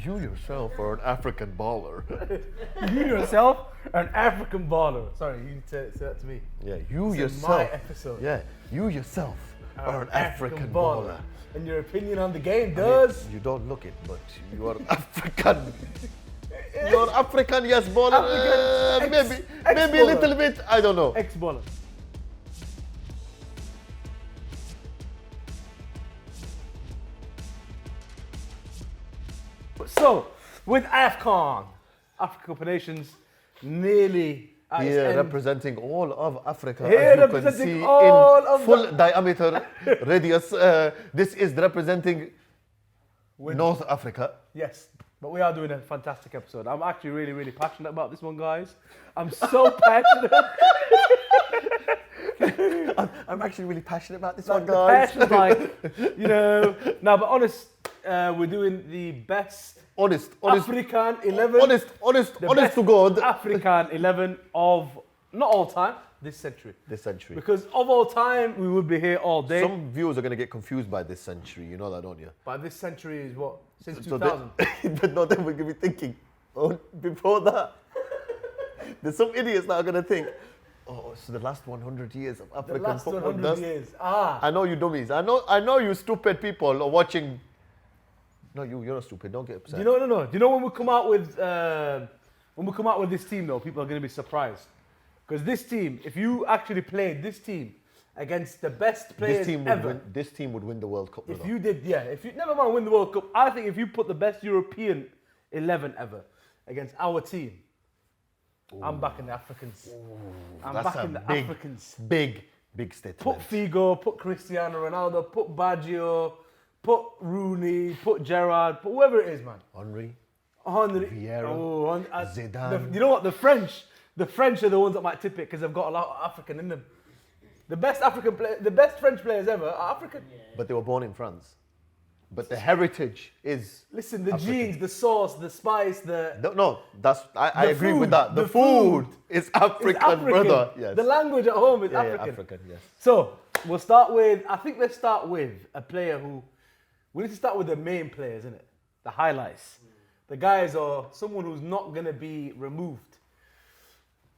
You yourself are an African baller. You yourself are an African baller. Sorry, you need to say that to me. Yeah, you It's yourself. my episode. Yeah, you yourself are an African baller. And your opinion on the game I does. mean, you don't look it, but you are African. You're African, yes, baller. Maybe a little bit. I don't know. Ex-baller. So, with AFCON, Africa Cup of Nations, nearly at its Here end. representing all of Africa, Here as you can representing see all in of full diameter radius. This is representing North Africa. Yes, but we are doing a fantastic episode. I'm actually really, really passionate about this one, guys. I'm so passionate. I'm actually really passionate about this Like, one, guys. the passion's like, no, but honest, we're doing the best honest, African 11. honest the to best God. African 11 of, not all time, this century. This century. Because of all time, we would be here all day. Some viewers are going to get confused by this century, you know that, don't you? But this century is what? Since So 2000? but no, then we're going to be thinking, oh, before that, there's some idiots that are going to think, oh, it's the last 100 years of The African last football. 100 years. Ah. I know you dummies. I know you stupid people are watching. No, you're not stupid. Don't get upset. No. Do you know when we come out with this team though, people are going to be surprised. Because this team, if you actually played this team against the best players ever, this team would win the World Cup. if you did, if you never mind win the World Cup, I think if you put the best European 11 ever against our team, I'm backing the Africans. I'm backing the Africans. Big statement. Put Figo, put Cristiano Ronaldo, put Baggio, put Rooney, put Gerrard, put whoever it is, man. Henry, Vieira, Zidane. You know what? The French are the ones that might tip it because they've got a lot of African in them. The best French players ever are African. But they were born in France. But the heritage is. Listen, the African. genes, the sauce, the spice, No, I agree food, with that. The food is African, brother. Yes. The language at home is African. Yeah, African, yes. So we'll start with. I think let's start with a player who. We need to start with the main players, isn't it? The highlights. The guys are someone who's not gonna be removed.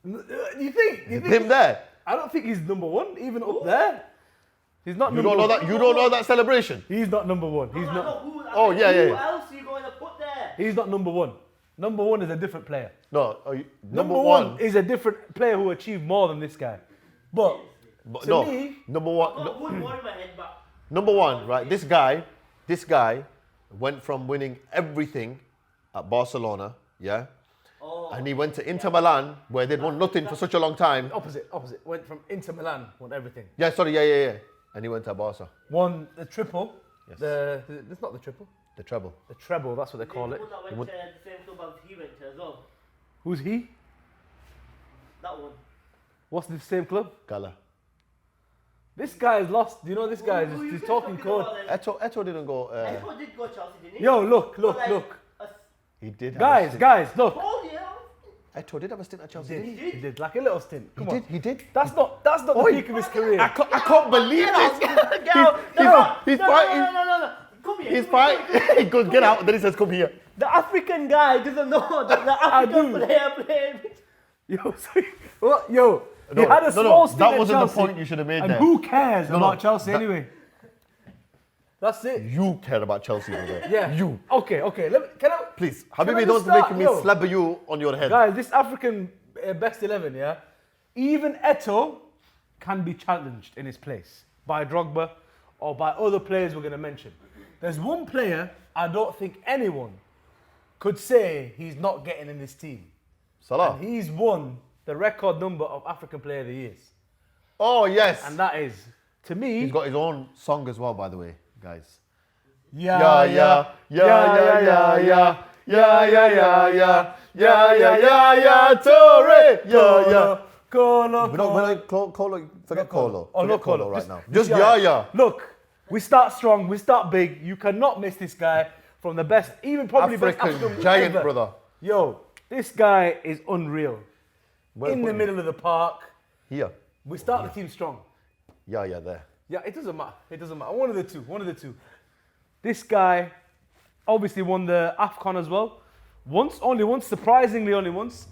You think Him there. I don't think he's number one, even up there. He's not. You number don't know one. that. You don't know that celebration. He's not number one. He's not. Who Yeah. else are you going to put there? He's not number one. Number one is a different player. No, Number one is a different player who achieved more than this guy. But to no, me, number one. I've got one in my head, but Number one, right? This guy went from winning everything at Barcelona, yeah, and he went to Inter Milan where they'd won nothing for such a long time. opposite. Went from Inter Milan, won everything. Yeah, yeah. And he went to Barca, Won the triple. Yes. It's not the triple. the treble. The treble, that's what they call it. That went to the same club as he went to as well. Who's he? That one. What's the same club? Gala. This guy is lost. You know this guy Who you is been talking talking code. about then? Eto didn't go. Eto did go Chelsea, didn't he? Yo, look. He did. have a Guys, stint. look. Oh yeah. Eto did have a stint at Chelsea. Didn't He did like a little stint. Come on. He did. That's not the peak of his career. I can't believe this. He's fighting. No. Come here. He's fighting. He goes, get out. Then he says, come here. The African guy doesn't know that the African do. player played. Yo, sorry. What? Yo, he had a small stint That at wasn't Chelsea, the point you should have made and there. who cares about Chelsea that- anyway? That's it. You care about Chelsea, brother. Yeah. You. Okay. Can I? Please, Can I Habibi, just don't make start? me Yo. slap you on your head. Guys, this African best 11, yeah? Even Eto'o can be challenged in his place by Drogba or by other players we're going to mention. There's one player I don't think anyone could say he's not getting in this team. Salla. And he's won the record number of African Player of the Years. Oh, yes. And that is, to me... He's got his own song as well, by the way, guys. Yeah, Toure. Colo. Colo, forget Colo. Oh, no Forget Colo Colo. right now. Just yeah. Look, we start strong, we start big. You cannot miss this guy from the best, even probably best African African giant, ever. brother. Yo, this guy is unreal. Where In put the him? middle of the park. Here. We start the team strong. Yeah, there. Yeah, it doesn't matter. One of the two. This guy obviously won the AFCON as well. Only once, surprisingly only once.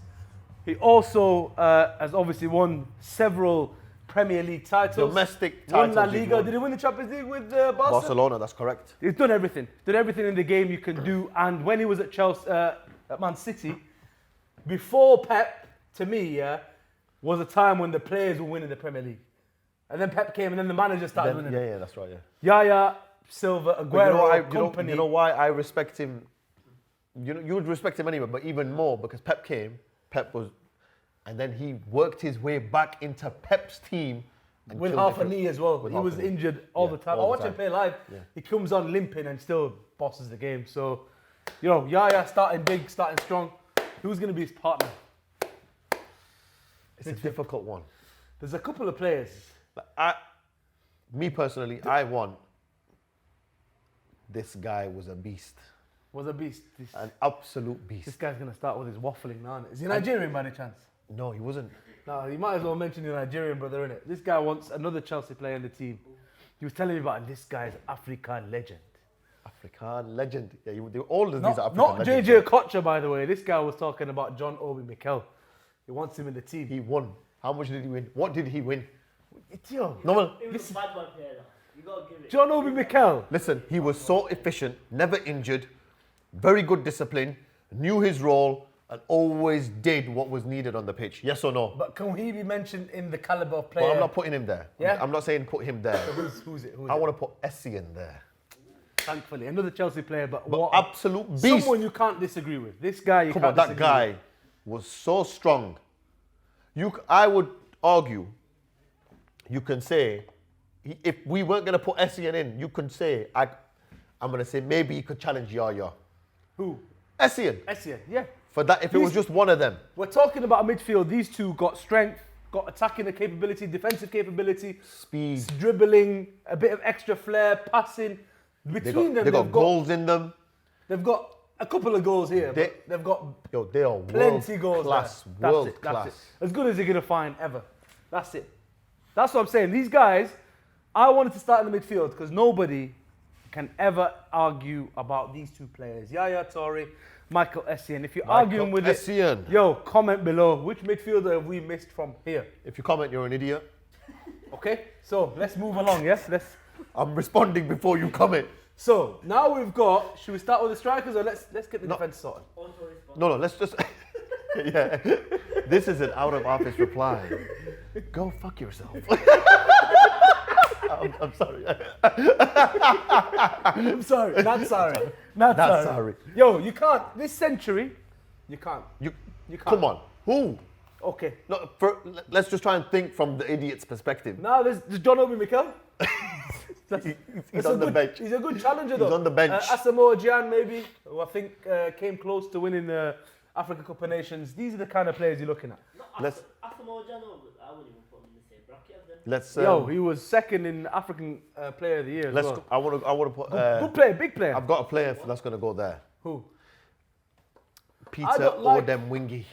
He also has obviously won several Premier League titles. Domestic Won titles. La he's Liga. won. Did he win the Champions League with Barca? Barcelona, that's correct. He's done everything. Done everything in the game you can do. And when he was at Chelsea, at Man City, before Pep, to me, was a time when the players were winning the Premier League. And then Pep came and then the manager started winning. Yeah, that's right, yeah. Yaya, Silva, Aguero, company. You know why I respect him? You would respect him anyway, but even more because Pep came, and then he worked his way back into Pep's team. And With killed half a it. knee as well. With He half was a knee. injured all the time. I all the watch him time. play live. Yeah. He comes on limping and still bosses the game. So, Yaya starting big, starting strong. Who's going to be his partner? It's a difficult one. There's a couple of players. Me personally, I want. This guy was a beast, Was a beast. an absolute This beast. guy's going to start with his waffling now. Is he Nigerian by any chance? No, he wasn't. No, you might as well mention your Nigerian brother, innit? This guy wants another Chelsea player in the team. He was telling me about this guy's African legend. African legend. Yeah, all of these are African Not legends. JJ Okocha, by the way. This guy was talking about John Obi Mikel. He wants him in the team. He won. How much did he win? What did he win? Yo, No one. It was a bad one player. You gotta give it. John Obi Mikel. Listen, he was so efficient, never injured, very good discipline, knew his role, and always did what was needed on the pitch. Yes or no? But can he be mentioned in the caliber of player? But I'm not putting him there. Yeah? I'm not saying put him there. Who's it? I want to put Essien there. Thankfully, another Chelsea player, but But what? absolute beast. Someone you can't disagree with. This guy, you Come can't on, that disagree guy with. was so strong. I would argue, you can say, if we weren't going to put Essien in, you can say, I'm going to say maybe he could challenge Yaya. Who? Essien. Essien, yeah. For that, if it was just one of them. We're talking about a midfield. These two got strength, got attacking capability, defensive capability, Speed. dribbling, a bit of extra flair, passing. Between them, They got goals in them. They've got a couple of goals here. But they've got They are plenty goals. class. there. That's World it, that's class. it. As good as you're gonna find ever. That's it. That's what I'm saying. These guys, I wanted to start in the midfield because nobody can ever argue about these two players, Yaya Toure, Michael Essien. If you're arguing with Essien. it, yo, comment below. Which midfielder have we missed from here? If you comment, you're an idiot. Okay, so let's move along. Yes, let's. I'm responding before you comment. So now we've got. Should we start with the strikers or let's get the defense sorted? Auto response. No, let's just. Yeah. This is an out of office reply. Go fuck yourself. I'm sorry. I'm sorry. Not sorry. Not sorry. Yo, you can't. This century, you can't. You can't. come on. Who? Okay. No, let's just try and think from the idiot's perspective. Now there's John Obi Mikel. He's on the bench. He's a good challenger though. He's on the bench. Asamoah Gyan maybe, who I think came close to winning the Africa Cup of Nations. These are the kind of players you're looking at. Let's- Asamoah Gyan, I wouldn't even put him in the same bracket as them. Let's. Yo, he was second in African Player of the Year as let's. well. I want to put. Good player, big player. I've got a player that's going to go there. Who? Peter don't like- Odem Wingy.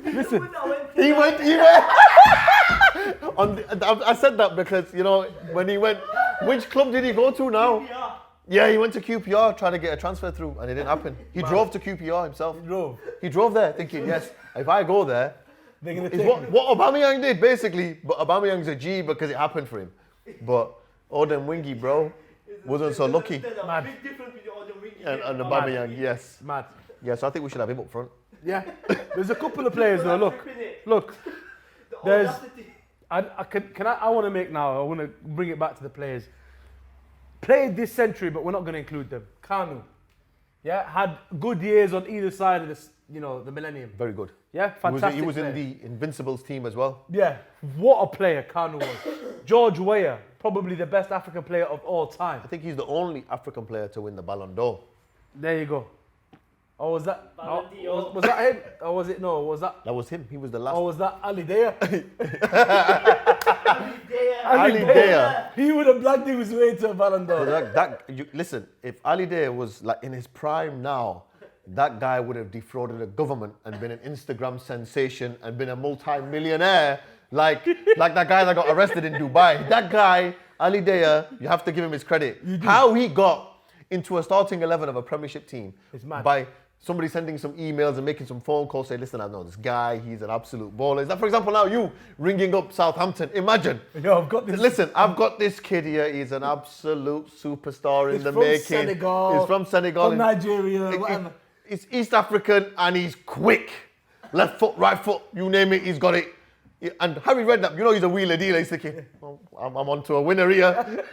Listen, He went. I said that because when he went, which club did he go to now? Yeah. Yeah, he went to QPR trying to get a transfer through, and it didn't happen. He drove to QPR himself. He drove there thinking, yes, if I go there, they're gonna it's take what, me. what Aubameyang did basically. But Aubameyang's a G because it happened for him. But Odem Wingy, bro, wasn't so lucky. There's a Mad. big difference between Auto Wingy And Aubameyang, yes. Mad. Yeah, so I think we should have him up front. Yeah. There's a couple of players though. Look, look. The There's- audacity. I want to make now. I want to bring it back to the players. Played this century, but we're not going to include them. Kalu, yeah, had good years on either side of this, the millennium. Very good. Yeah, fantastic. He was player. in the Invincibles team as well. Yeah, what a player Kalu was. George Weir, probably the best African player of all time. I think he's the only African player to win the Ballon d'Or. There you go. Or was that? Ballon d'Or. Was that him? Or was it no? Was that? That was him. He was the last. Or was that Ali Daya? Ali Daya. He would have blagged his way to a Ballon d'Or. Listen, if Ali Daya was like in his prime now, that guy would have defrauded the government and been an Instagram sensation and been a multi-millionaire Like that guy that got arrested in Dubai. That guy, Ali Daya, you have to give him his credit. How he got into a starting 11 of a Premiership team It's mad. by somebody sending some emails and making some phone calls, saying, listen, I know this guy, he's an absolute baller. Is that, for example, now you ringing up Southampton? Imagine. Yo, I've got this. Listen, I've got this kid here. He's an absolute superstar in He's the from making. Senegal, He's from Senegal. from Nigeria, whatever. He's East African and he's quick. Left foot, right foot, you name it, he's got it. And Harry Redknapp, you know he's a wheeler dealer. He's thinking, oh, I'm on to a winner here.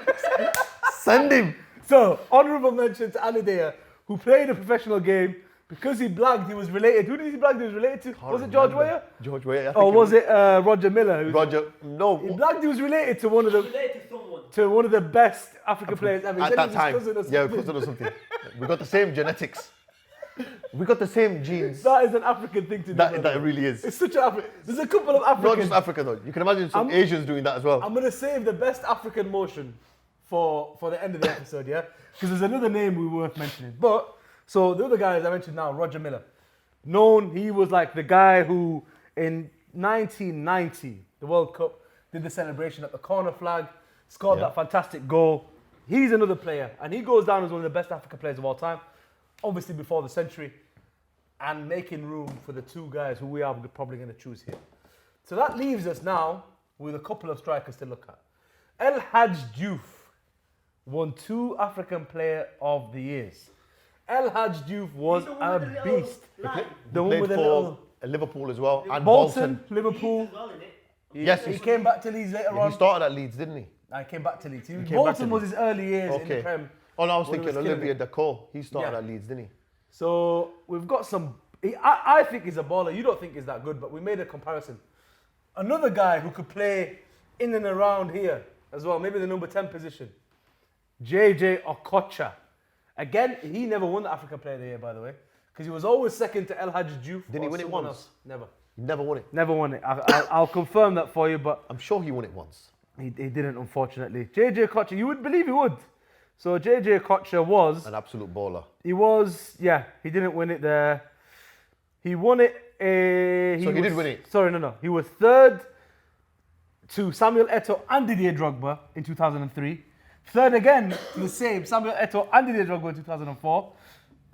Send him. So, honourable mention to Ali Daya, who played a professional game because he blagged he was related. Who did he blag he was related to? Was it George Weir? George Weir. Or was it Roger Miller? Roger? No. He blagged he was related to one of the Related to someone. to one of the best African players ever. He At said that he was time. his cousin or Yeah, something. cousin or something. We got the same genetics. We got the same genes. That is an African thing to do. by the That way. really is. It's such an African. There's a couple of Not Africans. just Africa though. You can imagine some Asians doing that as well. I'm gonna save the best African motion for the end of the episode, yeah? Because there's another name we worth mentioning. But so the other guy, as I mentioned now, Roger Miller, known he was like the guy who in 1990, the World Cup, did the celebration at the corner flag, scored Yeah. that fantastic goal. He's another player, and he goes down as one of the best African players of all time, obviously before the century, and making room for the two guys who we are probably going to choose here. So that leaves us now with a couple of strikers to look at. El Hadj Diouf won 2 African Player of the Years. El Hadj Diouf was He's the a one with the little beast. line. The one Played with the for little Liverpool as well and Bolton, Bolton. Liverpool. As well, innit? Yes, He came back to Leeds later He on. started at Leeds, didn't he? I came back to Leeds. came back Bolton to was his early years in the Okay. Prem. Oh no, I was when he thinking was killing Olivier it. Decaux. He started Yeah. at Leeds, didn't he? So we've got some. I think he's a baller. You don't think he's that good, but we made a comparison. Another guy who could play in and around here as well, maybe the number 10 position. JJ Okocha. Again, he never won the African Player of the Year, by the way, because he was always second to El Hadj Diouf. Didn't he or win it someone once? else. Never. He never won it. Never won it. I'll confirm that for you, but I'm sure he won it once. he didn't, unfortunately. JJ Okocha, you would believe he would. So JJ Okocha was. An absolute baller. He was, yeah, he didn't win it there. He won it. So he did win it? Sorry, no. He was third to Samuel Eto'o and Didier Drogba in 2003. Third again to the same Samuel Eto'o and Didier Drogba in 2004.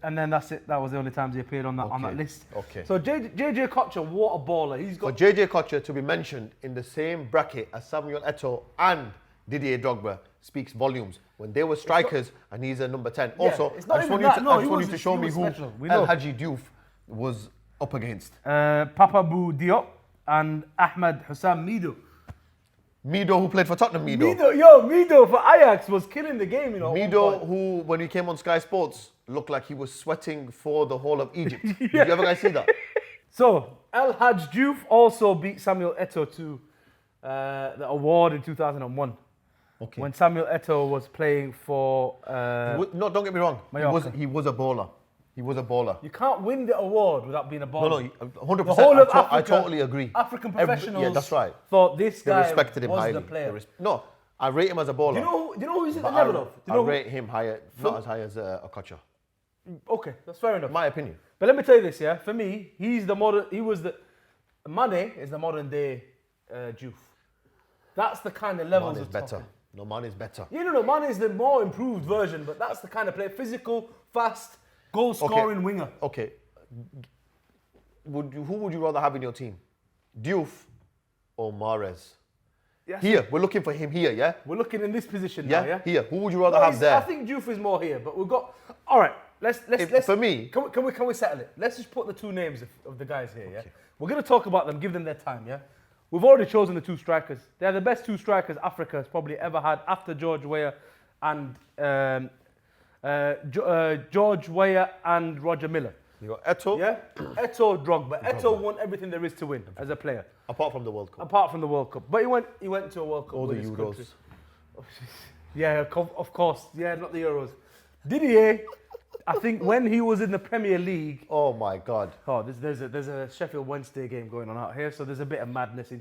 And then that's it. That was the only times he appeared on that Okay, list. okay. So JJ Okocha, what a baller. He's For got. JJ Okocha to be mentioned in the same bracket as Samuel Eto'o and Didier Drogba speaks volumes. When they were strikers and he's a number 10. Also, it's not I just even want you that. to, No, I he just want you was- to show he me was who special. We El know. Hadji Diouf was up against. Papabou Diop and Ahmed Hussam Mido. Mido, who played for Tottenham, Mido. Mido for Ajax was killing the game, you know. at one Mido, point. who, when he came on Sky Sports, looked like he was sweating for the whole of Egypt. Did you ever guys see that? So, El Hadj Diouf also beat Samuel Eto'o to the award in 2001 Okay. when Samuel Eto'o was playing for. No, don't get me wrong. Mallorca. He was a baller. He was a baller. You can't win the award without being a baller. No, 100%. The whole of I Africa, totally agree. African Every- professionals yeah, that's right. thought this They guy respected him was highly. the player. No, I rate him as a baller. Do you know who's at the but level of? Do you I know who- rate him higher, not as high as Okocha. Okay, that's fair enough. My opinion. But let me tell you this, yeah. For me, he's the modern. He was the. Mane is the modern day Diouf. That's the kind of levels Man is of better. talking. No, man is better. Yeah, no, Mane is the more improved version, but that's the kind of player. Physical, fast, goal-scoring winger. Okay. Who would you rather have in your team? Diouf or Mahrez? Yes. Here, we're looking for him here, yeah? We're looking in this position Yeah? now, yeah? Here. Who would you rather No, have there? I think Diouf is more here, but we've got... All right, let's For me, Can we settle it? Let's just put the two names of the guys here, yeah? We're going to talk about them, give them their time, yeah? We've already chosen the two strikers. They're the best two strikers Africa has probably ever had after George Weir and George Weir and Roger Miller. you got Eto'o, Yeah? Eto'o, Drogba. Eto'o won everything there is to win as a player, apart from the World Cup. apart from the World Cup. But he went to a World Cup All the with his Euros. country. Yeah, of course. Yeah, not the Euros. Didier, I think when he was in the Premier League, Oh my God. oh, there's a Sheffield Wednesday game going on out here, so there's a bit of madness in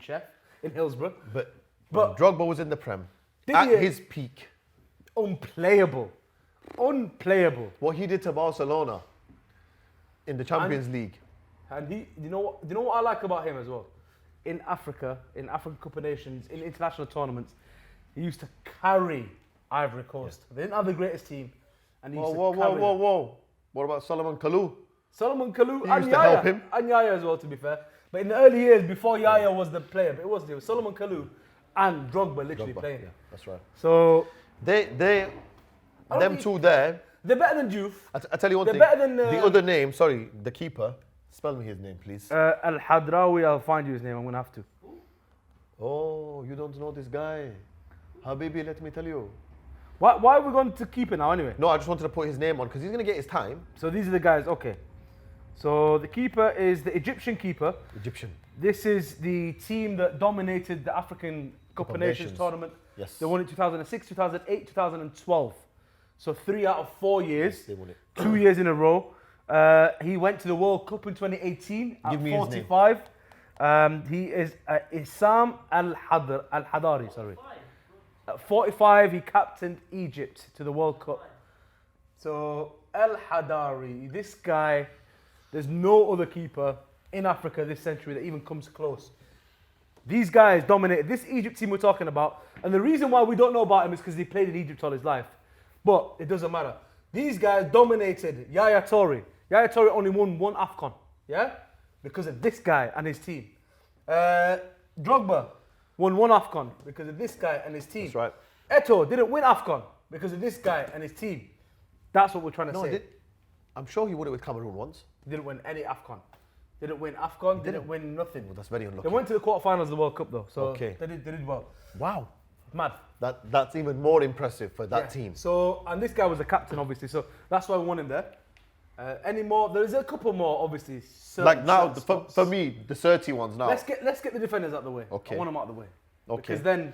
Hillsborough. But But- Drogba was in the Prem. Didier- At his peak. Unplayable. What he did to Barcelona in the Champions League. And you know what I like about him as well? in Africa, in African Cup of Nations, in international tournaments, he used to carry Ivory Coast. They didn't have the greatest team, and he used to carry them. Whoa. What about Solomon Kalu? Solomon Kalu He and used to Yaya. help him. And Yaya as well, to be fair. But in the early years, before Yaya was the player, but it was Solomon Kalu and Drogba literally playing. Yeah, that's right. So Them two there. they're better than Diouf. I tell you one They're thing. better than, the other name, sorry, the keeper. Spell me his name, please. Al Hadrawi, I'll find you his name. I'm gonna have to. Oh, you don't know this guy. Habibi, let me tell you. Why are we going to keep it now anyway? No, I just wanted to put his name on because he's going to get his time. So these are the guys. Okay. So the keeper is the Egyptian keeper. Egyptian. This is the team that dominated the African Cup of Nations tournament. Yes. They won it 2006, 2008, 2012. So 3 out of 4 years. Yes, they won it. 2 years in a row. He went to the World Cup in 2018 at Give me his name. 45. He is Issam Al-Hadari, sorry. At 45, he captained Egypt to the World Cup. So Al-Hadari, this guy, there's no other keeper in Africa this century that even comes close. These guys dominated this Egypt team we're talking about, and the reason why we don't know about him is because he played in Egypt all his life. But it doesn't matter. These guys dominated Yaya Toure. Yaya Toure only won 1 AFCON, yeah? Because of this guy and his team. Drogba won 1 AFCON because of this guy and his team. That's right. Eto'o didn't win AFCON because of this guy and his team. That's what we're trying to say. I'm sure he won it with Cameroon once. He didn't win any AFCON. Didn't win AFCON, didn't win nothing. Well, that's very unlucky. They went to the quarterfinals of the World Cup though, so Okay. they did well. Wow. Mad. That's even more impressive for that team. So, and this guy was the captain, obviously, so that's why we won him there. Any more? There's a couple more, obviously. Like now, certain for spots. me, the 30 ones now. Let's get the defenders out of the way. Okay. I want them out of the way. Okay. Because then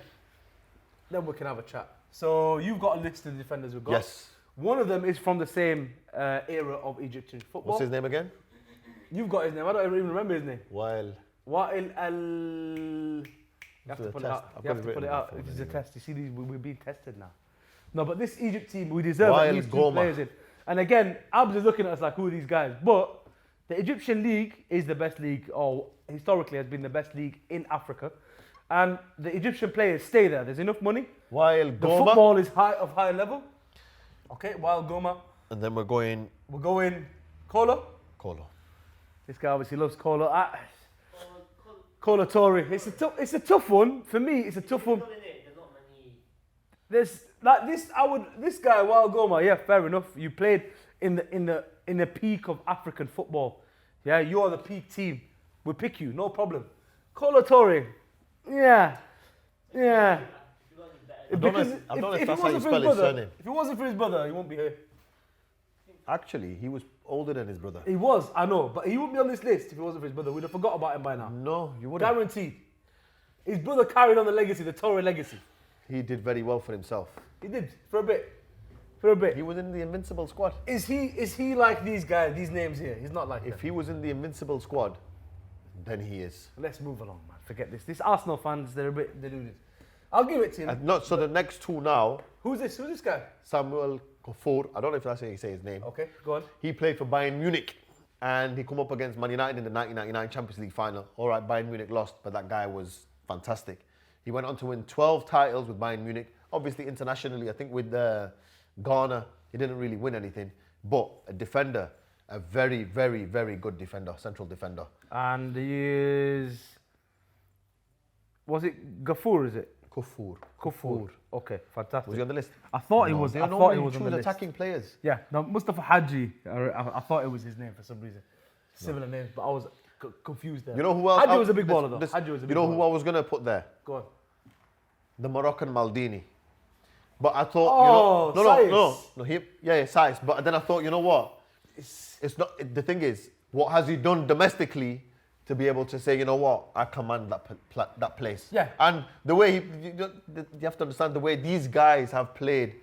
we can have a chat. So you've got a list of the defenders we've got. Yes. One of them is from the same era of Egyptian football. What's his name again? You've got his name. I don't even remember his name. Wael. Wa'il al. You have to This is a pull it test. out. I've You got have it to pull written it out. down It for is me a anyway. test. You see, we're being tested now. No, but this Egypt team, we deserve Wael at least 2 Goma. players in. And again, Abs is looking at us like, who are these guys? But the Egyptian league is the best league, or historically has been the best league in Africa. And the Egyptian players stay there. There's enough money. Wael The Goma. football is high level. Okay, Wael Goma. And then we're going We're going Kolo. Kolo. This guy obviously loves Kolo. Kolo Toure. It's a tough one for me. It's a tough one. There's not many. There's like this guy Wael Goma. Yeah, fair enough. You played in the peak of African football. Yeah, you're the peak team. We'll pick you, no problem. Kolo Toure. Yeah. I don't know if that's how you spell his surname. If it wasn't for his brother, he won't be here. Actually, he was older than his brother. He was, I know, but he wouldn't be on this list if it wasn't for his brother. We'd have forgot about him by now. No, you wouldn't. Guaranteed. His brother carried on the legacy, the Toure legacy. He did very well for himself. He did, for a bit. He was in the invincible squad. Is he like these guys, these names here? He's not like If them. he was in the invincible squad, then he is. Let's move along, man. Forget this. These Arsenal fans, they're a bit deluded. I'll give it to him. No, so the next two now, Who's this guy? Samuel Kofour. I don't know if that's how you say his name. Okay, go on. He played for Bayern Munich, and he come up against Man United in the 1999 Champions League final. All right, Bayern Munich lost, but that guy was fantastic. He went on to win 12 titles with Bayern Munich. Obviously, internationally, I think with Ghana, he didn't really win anything. But a defender, a very, very, very good defender, central defender. And he is... Was it Gafour, is it? Kofour. Okay, fantastic. Was he on the list? I thought he was. They I don't thought he really was on choose the list. attacking players. Yeah, no, Mustafa Hadji. I thought it was his name for some reason. Similar names, but I was confused there. You know who else? Hadji was a big baller though. Hadji was a big You know who baller. I was going to put there? Go on. The Moroccan Maldini. But I thought, Saiz. But then I thought, you know what? It's not. The thing is, what has he done domestically to be able to say, you know what, I command that place? Yeah. And the way you have to understand the way these guys have played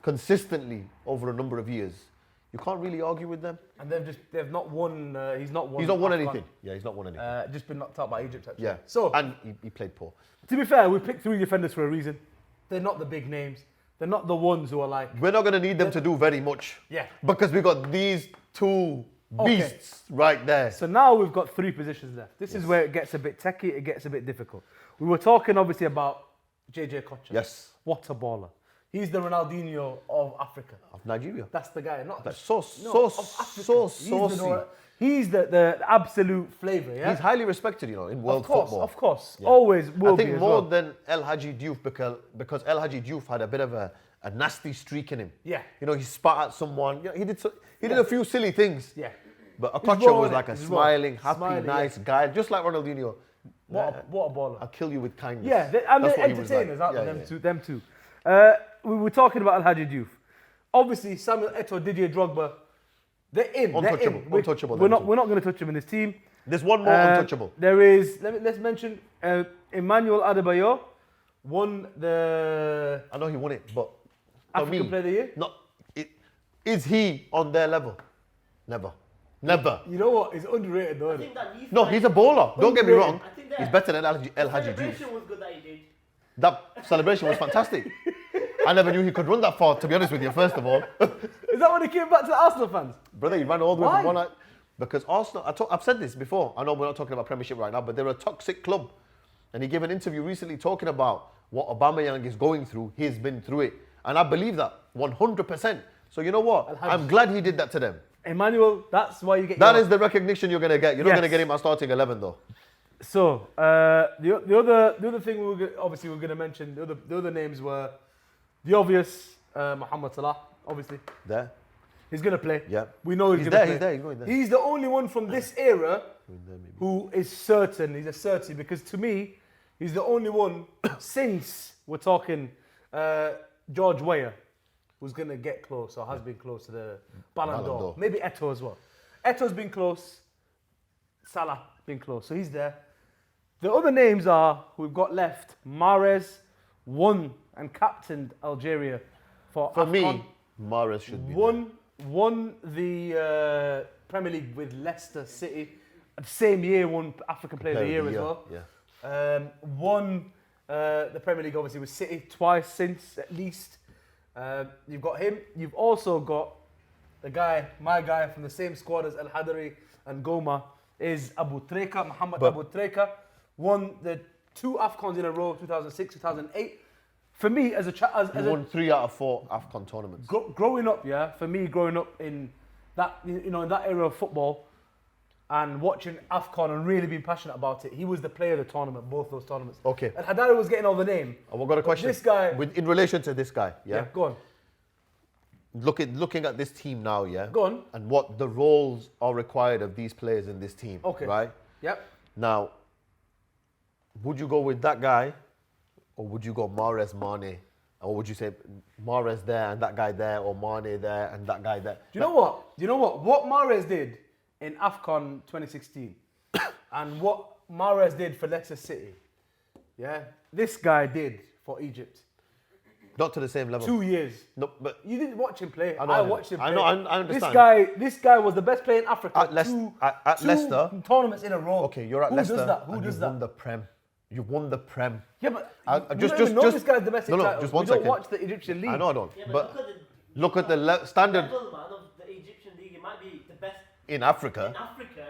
consistently over a number of years. You can't really argue with them. And they've not won. He's not won. He's not won AFCON. anything. Yeah, he's not won anything. Just been knocked out by Egypt actually. Yeah. So and he played poor. to be fair, we picked 3 defenders for a reason. They're not the big names. They're not the ones who are like. We're not going to need them to do very much. Yeah. Because we got these 2 Okay. beasts right there. So now we've got 3 positions left. This is where it gets a bit techie, it gets a bit difficult. We were talking obviously about JJ Okocha. Yes, What a baller. He's the Ronaldinho of Africa. of Nigeria. That's the guy, not That's of Africa. so He's the saucy. Nor- He's the absolute flavour, yeah? He's highly respected, you know, in world football. Of course. Always will I think be as more well. than El Hadji Diouf because El Hadji Diouf had a bit of a nasty streak in him. Yeah. You know, he spat at someone. You know, he did a few silly things. Yeah. But He's Okocha raw, was innit? like a He's raw. smiling, happy, Smiling, nice guy, just like Ronaldinho. What a baller. I'll kill you with kindness. Yeah, and That's they're what he was entertainers, like. aren't Yeah, them too? We were talking about Al Hadji Diouf. Obviously, Samuel Eto'o, Didier Drogba, they're in. Untouchable, They're in. untouchable, We're them not going to touch them in this team. There's one more untouchable. There is. Let's mention Emmanuel Adebayor won the I know he won it, but for African me, Player of the Year. is he on their level? Never. You know what? He's underrated though. I Isn't think that Leaf No, guy- he's a bowler. Don't get me wrong. I think that He's better than El Hadji the Diouf. celebration was good that he did. That celebration was fantastic. I never knew he could run that far, to be honest with you, first of all. Is that when he came back to the Arsenal fans? Brother, he ran all the way Why? from one night. Because Arsenal, I've said this before. I know we're not talking about Premiership right now, but they're a toxic club. And he gave an interview recently talking about what Aubameyang is going through. He's been through it. And I believe that 100%. So you know what? I'm glad he did that to them. Emmanuel, that's why you get. That is the recognition you're going to get. You're not Yes. going to get him at starting 11 though. So the other thing we're going to mention, the other names were the obvious Mohamed Salah, obviously. There. He's going to play. Yeah. We know he's He's going to there, play. he's going there. He's the only one from this era who is certain. He's a certainty because to me, he's the only one since we're talking George Weir who's going to get close or has been close to the Ballon d'Or. Maybe Eto'o as well. Eto'o's been close. Salla been close. So he's there. The other names are who we've got left. Mahrez won and captained Algeria for For AFCON. me, Mahrez should be Won the Premier League with Leicester City. The same year won African Player of the Year as well. Yeah. Won the Premier League obviously with City twice since at least. You've got him. You've also got my guy from the same squad as El Hadari and Goma is Abu Treka, Mohamed Abu Treka. Won the 2 AFCONs in a row, 2006, 2008. For me, as He won 3 out of 4 AFCON tournaments. growing up, growing up in that, in that era of football and watching AFCON and really being passionate about it, he was the player of the tournament, both those tournaments. Okay. And Hadari was getting all the name. I've got a question. This guy, in relation to this guy, yeah, go on. Looking at this team now, Go on. and what the roles are required of these players in this team, Okay. right? Yep. Now, would you go with that guy, or would you go Mahrez, Mane, or would you say Mahrez there and that guy there, or Mane there and that guy there? Do you know what? What Mahrez did in AFCON 2016 and what Mahrez did for Leicester City, yeah, this guy did for Egypt. Not to the same level. 2 years. No, but You didn't watch him play. I know I him. watched him play. I know, I understand. This guy was the best player in Africa. At Leicester. 2 tournaments in a row. Okay, you're at Who Leicester. Who does that? Who and does you've that? won the Prem. You've won the Prem. Yeah, but I- you just- don't even know just- this guy's domestic no, title. just one We don't second. watch the Egyptian league. I know I don't. Yeah, but but look at the standard level, man, of the Egyptian league. It might be the best in Africa. in Africa.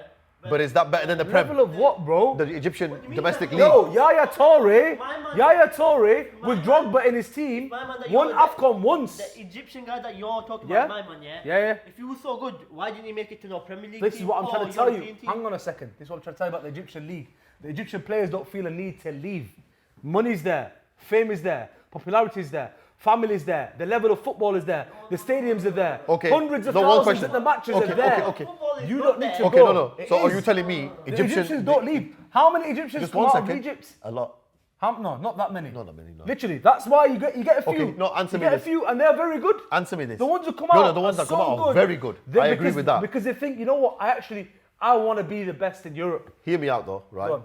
But is that better than the Prem? Level of what, bro? The Egyptian What do you mean domestic league? level? Yo, Yaya Toure My with man- Drogba in his team My man that won you're- AFCON once. The Egyptian guy that you're talking Yeah? about, my man, yeah? Yeah. If he was so good, why didn't he make it to no Premier League This team is what I'm trying or to tell you. European team? Hang on a second. This is what I'm trying to tell you about the Egyptian league. The Egyptian players don't feel a need to leave. Money's there, fame is there, popularity is there, family is there, the level of football is there, the stadiums are there, Okay, hundreds of no, one thousands question. at the matches Okay, are there. okay. Football is You not don't need there. to Okay, go. no. It So are is. you telling me The Egyptians don't leave. How many Egyptians Just come one out of second. Egypt? A lot. No, not that many. Not that many, no. Literally, that's why you get a few. Okay, no, answer you me get this. a few, and they're very good. Answer me this. The ones who come No, out, no, the ones are that come so out are good. very good. I agree because- with that. Because they think, you know what? I want to be the best in Europe. Hear me out though, right? Go on.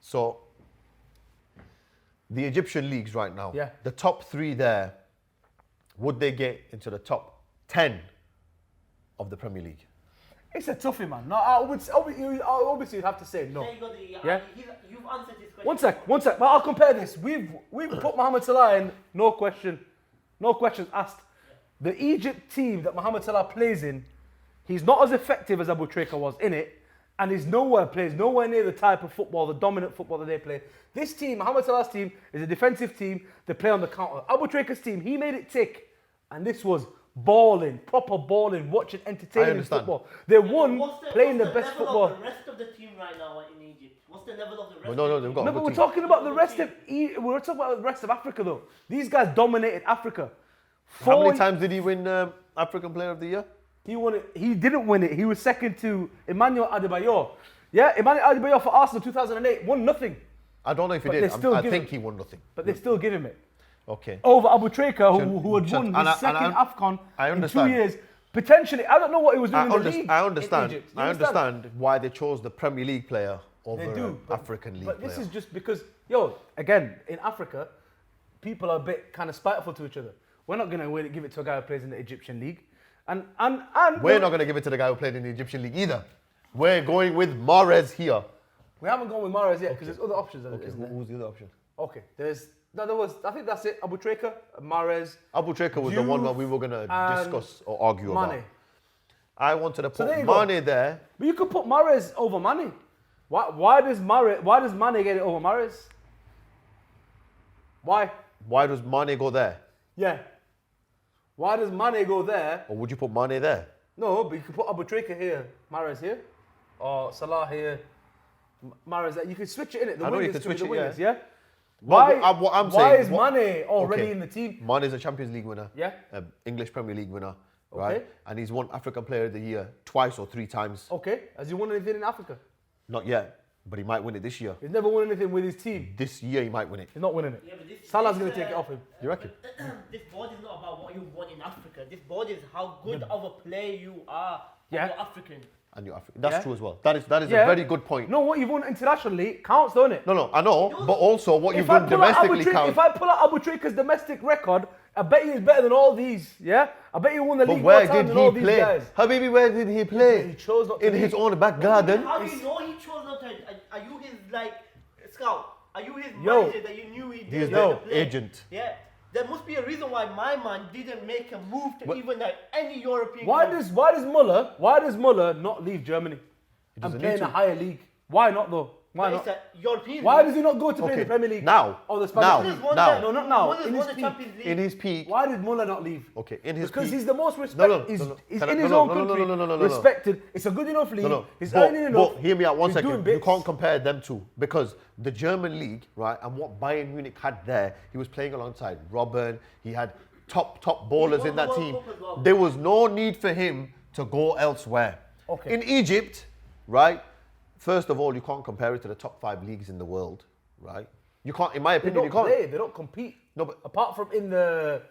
So the Egyptian leagues right now, Yeah. the top 3 there, would they get into the top 10 of the Premier League? It's a toughie, man. No, I would obviously you'd have to say no. There you go. Yeah? You've answered this question. One sec. But I'll compare this. We've put Mohamed Salah in, no questions asked. The Egypt team that Mohamed Salah plays in He's not as effective as Abu Trika was in it, and plays nowhere near the type of football, the dominant football that they play. This team, Mohamed Salah's team, is a defensive team. They play on the counter. Abu Trika's team, he made it tick, and this was balling, proper balling, watching entertaining football. They won playing the best football. What's the level of the rest of the team right now in Egypt? What's the level of the rest? Well, no, they've got. No, but we're talking about the rest of we're talking about the rest of Africa though. These guys dominated Africa. How many times did he win African Player of the Year? He won it. He didn't win it. He was second to Emmanuel Adebayor. Yeah, Emmanuel Adebayor for Arsenal 2008 won nothing. I don't know if he did. I think he won nothing. But they still give him it. Okay. Over Abu Trika, who had won his second AFCON in 2 years. Potentially, I don't know what he was doing in the league. I understand. In Egypt. I understand why they chose the Premier League player over an but African League But player. this is just because, again, in Africa, people are a bit kind of spiteful to each other. We're not going to give it to a guy who plays in the Egyptian league. And we're not going to give it to the guy who played in the Egyptian league either. We're going with Mahrez here. We haven't gone with Mahrez yet because there's other options. Isn't there? Who's the other option? Okay, I think that's it. Abu Trika, Mahrez. Abu Trika was the one that we were going to discuss or argue Mane. about. I wanted to put there you Mane there. But you could put Mahrez over Mane. Why does Mane get it over Mahrez? Why? Why does Mane go there? Yeah. Why does Mane go there? Or would you put Mane there? No, but you could put Abu Trika here, Mahrez here, or Salah here, Mahrez there. You could switch it in it. I know you could switch it, wingers, yeah. Why Why is Mane already in the team? Mane is a Champions League winner. Yeah. English Premier League winner. Right? Okay. And he's won African Player of the Year twice or 3 times. Okay. Has he won anything in Africa? Not yet, but he might win it this year. He's never won anything with his team. This year he might win it. He's not winning it. Yeah, but Salah's going to take it off him. You reckon? This board is not about what you've won in Africa. This board is how good of a player you are. Yeah. You're African. And you're African. That's Yeah. true as well. That is Yeah. a very good point. No, what you've won internationally counts, don't it? No, I know, but also what you've I done pull out domestically If counts. I pull out Abu Trika's domestic record, I bet you he's better than all these. Yeah, I bet you won the But league where more times did than all he these play? guys. Habibi, where did he play? He chose not to in be. his own back garden. How do you know he chose not to? Are you his scout? Are you his Yo. manager that you knew he He did? is not the play? agent. Yeah. There must be a reason why my man didn't make a move to But- even any European. Why club. does Muller not leave Germany and doesn't play need in a to. higher league? Why not though? Why But it's not? a European. Why league. does he not go to play in the Premier League? Now. Or the Now. Spanish Muller's league? won Now. the- No, not now. Muller's In won his the Champions League. In his peak. Why did Muller not leave? Okay, in his Because peak. he's the most respected. No. He's Can I- in his no, own no, no, country. no, no, no, no. Respected. It's a good enough league. No. He's But- earning enough. But hear me out one He's second. doing You bits. can't compare them two because the German league, right, and what Bayern Munich had there, he was playing alongside Robben. He had top ballers won in the that World team. Cup as well. There was no need for him to go elsewhere. Okay. In Egypt, right, first of all, you can't compare it to the top 5 leagues in the world, right? You can't, in my They opinion, don't you can't. play. They don't compete. No, but Apart from in the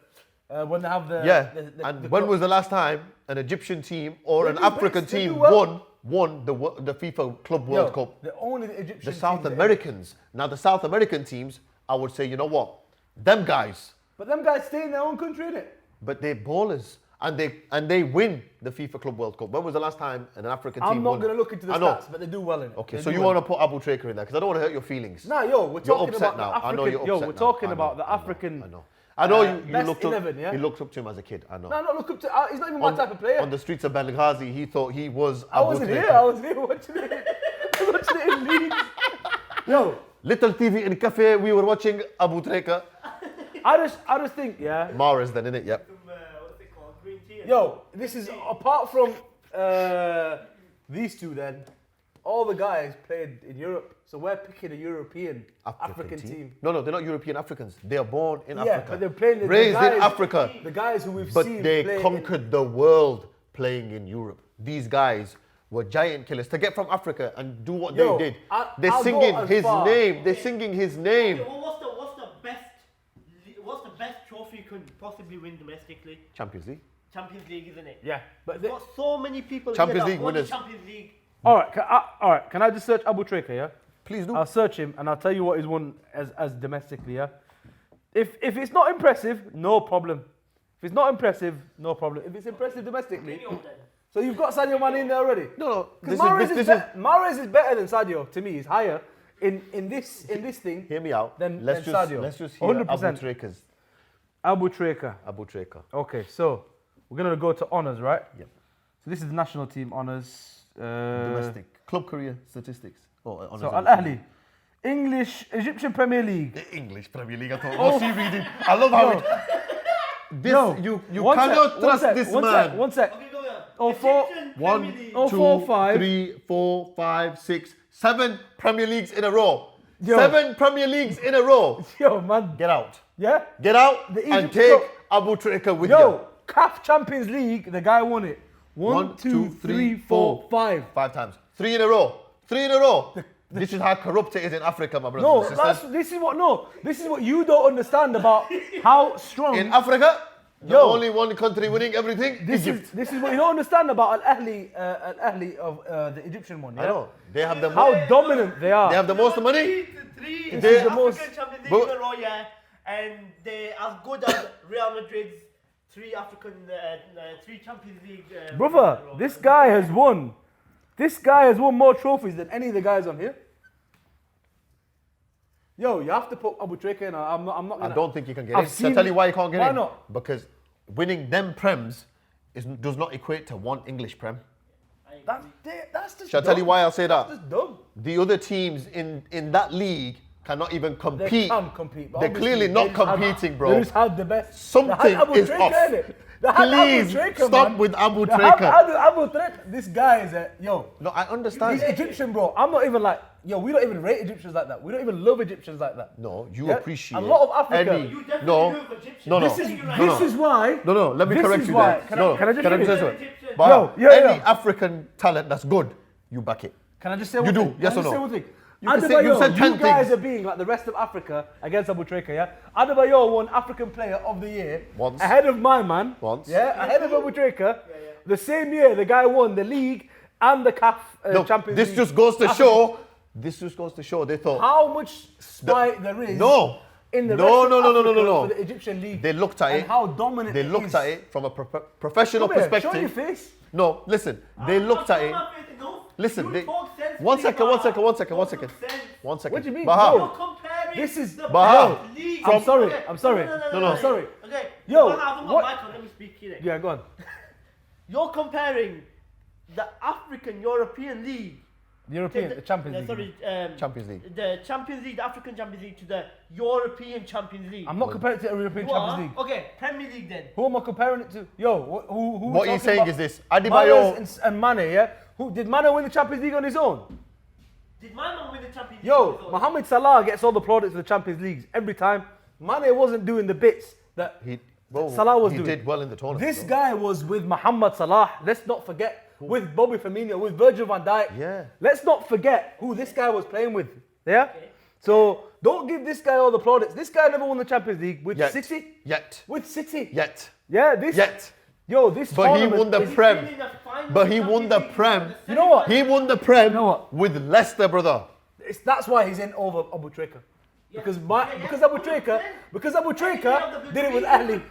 when they have the yeah. the- And the when cup. was the last time an Egyptian team or They an do African bits, they team do well. won the FIFA Club Yo, World Cup? the only Egyptian The South teams that- Americans. Now the South American teams, I would say, you know what? Them guys, But them guys stay in their own country, innit? but they're ballers. And they win the FIFA Club World Cup. When was the last time an African team I'm not won? going to look into the I know. stats, but they do well in it. Okay, They so do you well. want to put Abu Trika in there because I don't want to hurt your feelings. Nah, yo, we're You're talking upset about now. the African. I know you're Yo, upset we're now. talking I know, about the I know, African. I know. I know you best looked up. 11, yeah? You looked up to him as a kid. I know. No, not look up to. He's not even my type of player. On the streets of Benghazi, he thought he was. I wasn't here. I was here watching it. I was watching it in Leeds. Yo, Little TV in cafe, we were watching Abu Trika. I just think, yeah. Mahrez then, innit? Yep. What's it called? Green tea. Yo, this is apart from these two. Then all the guys played in Europe, so we're picking a European African team. No, they're not European Africans. They are born in Yeah, Africa. but they're playing the raised guys, in Africa. The guys who we've But seen they play conquered the world playing in Europe. These guys were giant killers. To get from Africa and do what Yo, they did, I'll they're go singing as his far. name. They're singing his name. Okay, well, what's the best trophy you could possibly win domestically? Champions League. Champions League, isn't it? Yeah, but We've got so many people Champions here that League won the winners. Champions League. all right. Can I just search Abu Trika? Yeah. Please do. I'll search him and I'll tell you what he's won as domestically, yeah? If it's not impressive, no problem. If it's not impressive, no problem. If it's impressive domestically, Any of them. so you've got Sadio Mane in there already? No. Because This is. Mahrez is better than Sadio, to me. He's higher in this thing. Hear me out. Then Let's Sadio. just hear 100%. Abu Trika's. Abu Trika. Abu Trika. Okay, so we're going to go to honours, right? Yep. So this is the national team honours. Domestic. Club career statistics. So Al Ahly. English, Egyptian Premier League. The English Premier League. I thought, what's he reading? I love how it... This, you one cannot sec, trust one sec, this one man. Sec, one sec. Okay, go on. Oh, four- Egyptian One, Premier League. Oh, two, 4, 5. 3, 4, 5, 6, 7 Premier Leagues in a row. Yo. 7 Premier Leagues in a row. Yo, man. Get out. Yeah? Get out The and Egypt take Cup. Abu Trika with Yo, CAF Champions League, the guy won it. One, 1, two, 2, three, 3, 4. 4, 5. you. 5 times. 3 in a row. 3 in a row. This is how corrupt it is in Africa, my brothers No, and sisters. this is what you don't understand about how strong. In Africa, the Yo. only one country winning everything, Egypt. This is what you don't understand about Al Ahly of the Egyptian one. Yeah? I know. They have the How dominant they are. They have the most money. Three This is the African most- Champions League But- in a row, yeah, and they as good as Real Madrid's 3 Champions League. Brother, in a row. this guy has won. This guy has won more trophies than any of the guys on here. Yo, you have to put Abu Trika in. I'm not I gonna. don't think you can get I've in. Shall I seen- tell you why you can't get why in? not? Because winning them Prems does not equate to one English Prem. That's just. Shall I tell you dumb. why I'll say That's that? just dumb. The other teams in that league cannot even They compete. can compete. but They're obviously clearly they not just had- competing, They bro. just had the best. Something They had Abu is Trika, off. innit? They had Please Abu Trika, stop man. with Abu They had Trika. Abu Trika. This guy is a yo. No, I understand. He's Egyptian, bro. I'm not even like yo. We don't even rate Egyptians like that. We don't even love Egyptians like that. No, you Yeah? appreciate A lot of Africa. any- You definitely no, do for Egyptians. no, no. This is No, this no. is why. No, let me This correct is you why- there. can No, I just finish? say so? Egyptian. But Yo, yeah, any yeah. African talent that's good, you back it. Can I just say You one do, thing? yes Can I or just no? say one thing? You can say- Adebayo, you said 10 you guys things. are being like the rest of Africa against Abu Trika, yeah? Adebayo won African Player of the Year Once. ahead of my man. Once. Yeah, ahead of Abu Trika. The same year, the guy won the league and the CAF Look, Champions this League. just goes to African- show. This just goes to show they thought. how much spite there is No. in the No, rest no, of no, no, no, Africa no, no. for the Egyptian league. They looked at and it. how dominant They it looked is. at it from a professional Come here, perspective. show your face. No, listen. They looked at it. Listen, they- one second. One second. What do you mean? Baha. No. Comparing This is- the Baha. best league. I'm sorry, Okay. I'm sorry. No. I'm sorry. Okay. Yo, Baha, I haven't got what- mic on, let me speak here. Yeah, go on. You're comparing the African European League. The European, the Champions League. Sorry, Champions League. The Champions League, the African Champions League to the European Champions League. I'm not comparing it to the European You Champions are? League. Okay, Premier League then. Who am I comparing it to? Yo, who What we're he's talking saying about? is this. Mahrez Adebayo. and Mane, yeah? Who did Mane win the Champions League on his own? Did my man win the Champions League? Yo, also? Mohamed Salah gets all the plaudits for the Champions Leagues every time. Mane wasn't doing the bits that Salah was doing. He did well in the tournament. This though. guy was with Mohamed Salah. Let's not forget. With Bobby Firmino, with Virgil van Dijk. Yeah. Let's not forget who this guy was playing with. Yeah? So don't give this guy all the plaudits. This guy never won the Champions League with Yet. City. Yet. With City. Yet. Yeah, this. Yet. Yo, this But he tournament won the is- Prem. Been in the final But he of won the Champions League, Prem. the You know what? He won the Prem You know what? with Leicester, brother. That's why he's in over Abu Trika. Because Abu Trika did it with Ahly.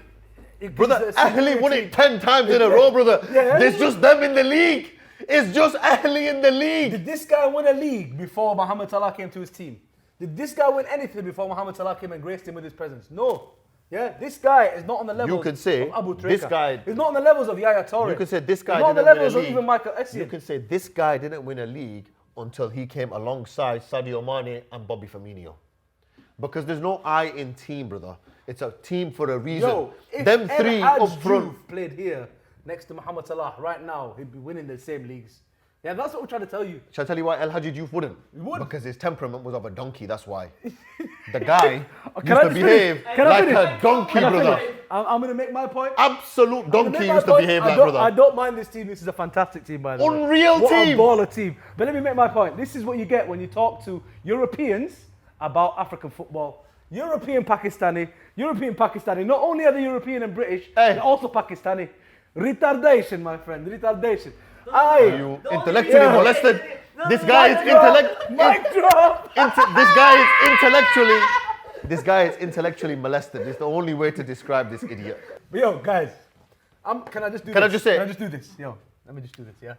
Brother, Ahly won it 10 times in a row, brother. Yeah. There's just them in the league. It's just Ahly in the league. Did this guy win a league before Mohamed Salah came to his team? Did this guy win anything before Mohamed Salah came and graced him with his presence? No. Yeah, this guy is not on the level could say of Abu Trika. this guy- He's not on the levels of Yaya Toure. You could say this guy He's not on the didn't win a levels of league. even Michael Essien. You can say this guy didn't win a league until he came alongside Sadio Mane and Bobby Firmino. Because there's no I in team, brother. It's a team for a reason. Yo, if Them three El up Hadji front. Diouf played here next to Mohamed Salah right now, he'd be winning the same leagues. Yeah, that's what we're trying to tell you. Shall I tell you why El Hadji Diouf wouldn't? He wouldn't. Because his temperament was of a donkey, that's why. The guy Can used I to just behave finish? Can I like finish? a donkey, Can I brother. finish? I'm going to make my point. Absolute I'm gonna donkey make my used to point. behave I like, don't- brother. I don't mind this team. This is a fantastic team, by the way. Unreal What team. a baller team. But let me make my point. This is what you get when you talk to Europeans about African football. European Pakistani. Not only are they European and British, Hey. they're also Pakistani. Retardation, my friend. Retardation. Are you intellectually Yeah. molested? No, This no, guy no, is no. intellect. Mic drop. This guy is intellectually. This guy is intellectually molested. It's the only way to describe this idiot. But yo, guys, can I just do Can I this? just say- Can I just do this? Yo, let me just do this, yeah?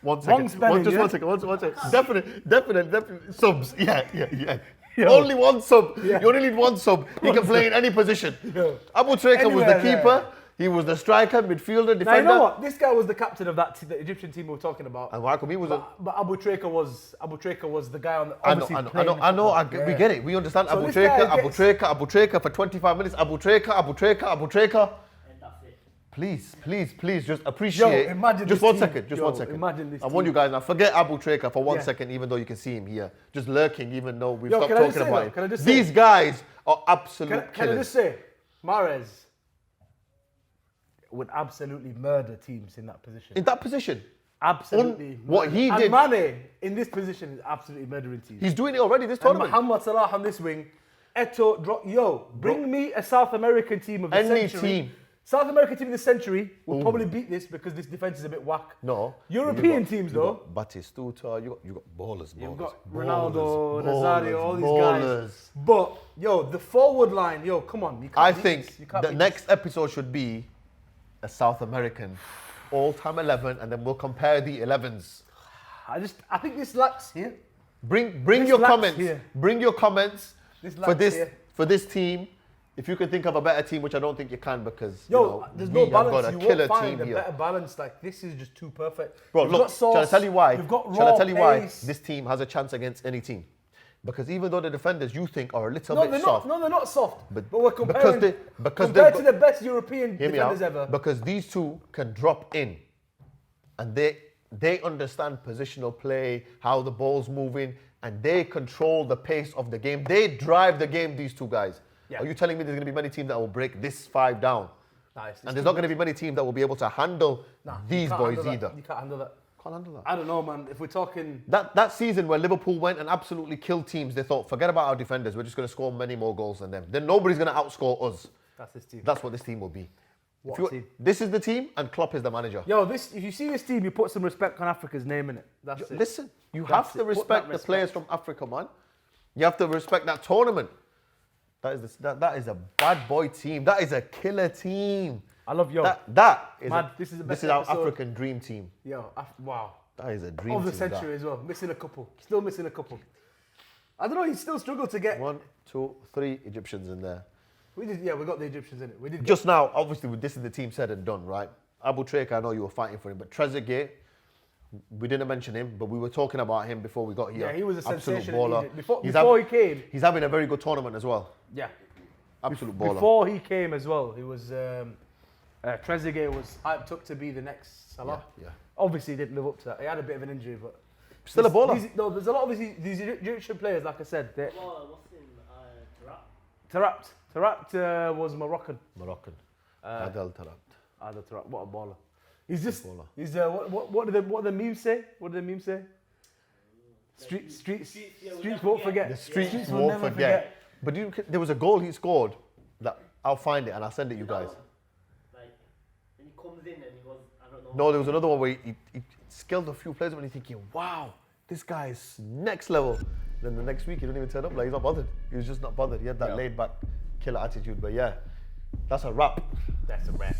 One Wrong second. spelling, One yeah? second. Definite. Subs. Yeah. Yo. Only one sub. Yeah. You only need one sub. He can play in any position. Yo. Abu Treka was the Anywhere keeper. He was the striker, midfielder, defender. Now you know what? This guy was the captain of that the Egyptian team we were talking about. And Michael, he was a... But Abu Treka was the guy on the I know, obviously I know, I playing know, I know. football. We get it. We understand So Abu this guy Treka, gets- Abu Treka for 25 minutes. Abu Treka. And that's it. Please, just appreciate. Yo, imagine just this one team. second. Just Yo, 1 second. imagine this I want team. you guys now. Forget Abu Treka for 1 Yeah. second, even though you can see him here, just lurking, even though we've Yo, stopped can I just talking say about though, it. can I just say- These guys are absolute Can I killers. just say, Mahrez would absolutely murder teams in that position. In that position, Absolutely. what murder. he and did- Mane in this position is absolutely murdering teams. he's doing it already this And tournament. Mohamed Salah on this wing, bring me a South American team of the Any century. team. South American team of the century will probably beat this because this defense is a bit whack. No. European you teams you though. got Batistuta, you got ballers. You've ballers, got ballers, Ronaldo, ballers, Nazario, all these ballers. guys. But the forward line, come on. You can't I beat think this. You can't the beat next episode should be a South American all-time 11, and then we'll compare the 11s. this. I think this lacks here. Bring This your lacks comments. here. Bring your comments This for lacks this here. for this team. If you can think of a better team, which I don't think you can, because There's we no have balance. got a You killer won't find team a here. better balance. Like this is just too perfect. Bro, You've look, got sauce, shall I tell you why? You've got Shall I raw tell you why pace. this team has a chance against any team? Because even though the defenders you think are a little No, bit they're soft, not. No, they're not soft. But- But we're comparing because compared they've to the best European hear me defenders out, ever. because these two can drop in, and they understand positional play, how the ball's moving, and they control the pace of the game. They drive the game. These two guys. Yeah. Are you telling me there's going to be many teams that will break this 5 down? Nice. And there's not going to be many teams that will be able to handle these boys either. You can't handle that. Can't handle that. I don't know, man. If we're talking, That season where Liverpool went and absolutely killed teams, they thought, forget about our defenders, we're just going to score many more goals than them. Then nobody's going to outscore us. that's this team. That's what this team will be. What If you- team? This is the team, and Klopp is the manager. If you see this team, you put some respect on Africa's name in it. That's it. Listen, you That's have to it. Put respect that the players from Africa, man. You have to respect that tournament. That is a bad boy team. That is a killer team. I love That is Man, this is the best our episode. African dream team. Wow. That is a dream Of the team. century as well. Missing a couple. Still missing a couple. I don't know. He still struggled to get. 1, 2, 3 Egyptians in there. We did. Yeah, we got the Egyptians in it. We did. Get, Just now, obviously, this is the team said and done, right? Abu Treka, I know you were fighting for him, but Trezeguet, we didn't mention him, but we were talking about him before we got here. yeah, he was a Absolute sensation in baller. Egypt. Before He's he came. He's having a very good tournament as well. Yeah. Absolute baller. Before he came as well, he was Trezeguet was hyped up to be the next Salah. Yeah. Obviously, he didn't live up to that. He had a bit of an injury, but Still a baller. there's a lot of these Egyptian players, like I said. What's in Tarap? Tarat was Moroccan. Moroccan. Adel Tarabt. Adel Tarat, what a baller! He's just. Baller. He's what do the memes say? What do the memes say? Streets won't forget. The streets will won't never forget. But there was a goal he scored that I'll find it and I'll send it you guys. Like, when he comes in and he was, I don't know. No, there was another one where he skilled a few players and you're thinking, wow, this guy is next level. Then the next week he didn't even turn up, like he's not bothered. He was just not bothered. He had that laid back killer attitude. But yeah, that's a wrap. That's a wrap.